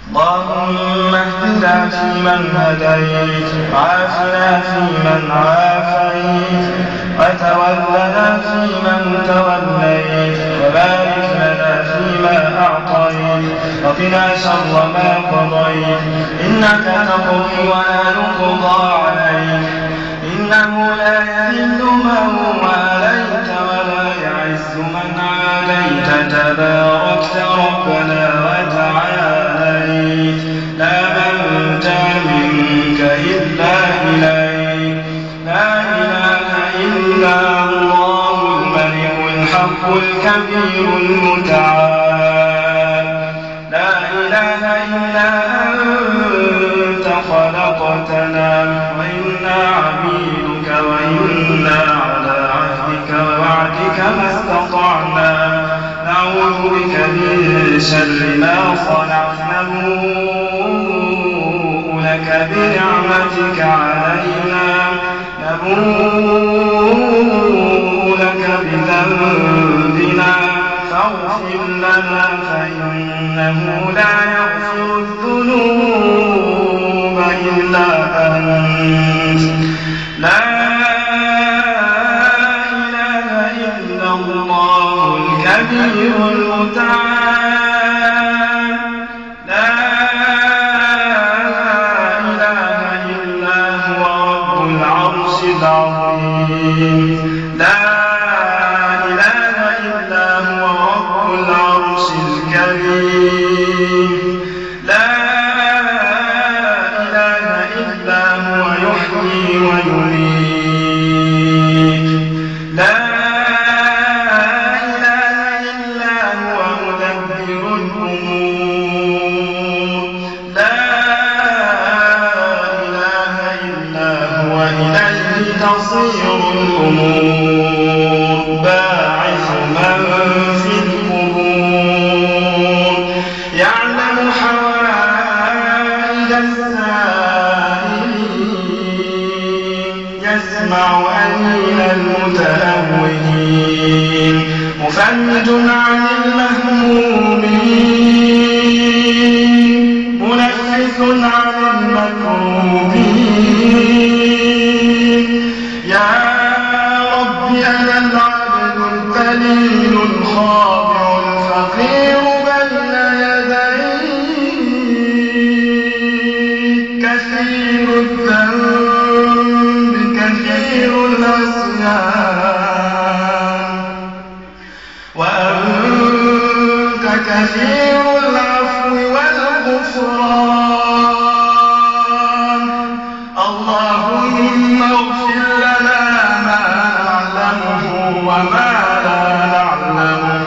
اللهم اهدنا فيمن هديت، وعافنا فيمن عافيت، وتولنا فيمن توليت، وبارك لنا فيما أعطيت، وقنا شر ما قضيت، إنك تقضي ولا يقضى عليك، إنه لا يذل من واليت ولا يعز من عاديت، تباركت ربنا وتعاليت، لا ملجأ منك إلا إليك، لا إله إلا الله الملك الحق الكبير المتعال، لا إله إلا أنت خلقتنا وإنا عبيدك، وإنا على عهدك ووعدك ما استطعنا، نعوذ بك من شر ما صنعنا، نبوء لك بنعمتك علينا، نبوء لك بذنبنا، فاغفر لنا فإنه لا يغفر الذنوب إلا أنت، لا إله إلا الله الكبير المتعال، لا إله إلا هو رب العرش العظيم، لا إله إلا هو رب العرش الكريم، لا إله إلا هو يحيي ويميت، لا إله إلا هو مدبر الأمور، لا إله إلا هو إليه تصير الأمور، باعث من في القبور، يعلم حوائج السائلين، يسمع أنين المتأوهين، مفرج عن المهمومين، منفس عن المكروبين، يا رب أنا العبد الذليل الخاضع الفقير بين يديك، كثير الذنب كثير العصيان، وأنت كثير العفو والغفران، اللهم اغفر لنا ما نعلمه وما لا نعلمه،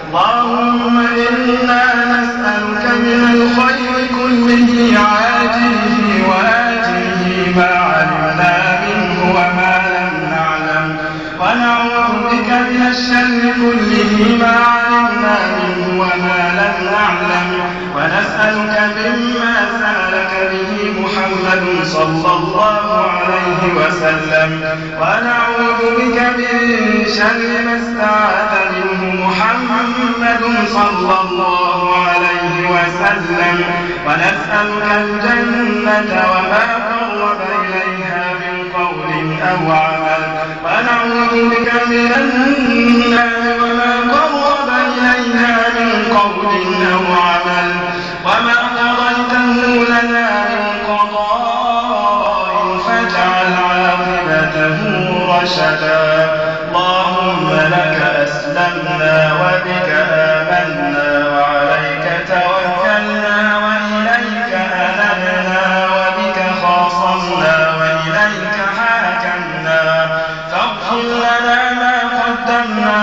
اللهم إنا نسألك من الخير كله عاجله وآجله ما علمنا منه وما لم نعلم، ونعوذ بك من الشر كله ما علمنا منه وما لم نعلم، ونسألك مما سألك به محمد صلى الله عليه وسلم، ونعوذ بك من شر ما استعاذ منه محمد صلى الله عليه وسلم، ونسألك الجنة وما قرب إليها من قول أو عمل، ونعوذ بك من النار وما قرب إليها من قول أو عمل، وما قضيته لنا من قضاء فاجعل عاقبته رشدا، اللهم لك أسلمنا وبك آمنا وعليك توكلنا وإليك أنبنا وبك خاصمنا وإليك حاكمنا، فاغفر لنا ما قدمنا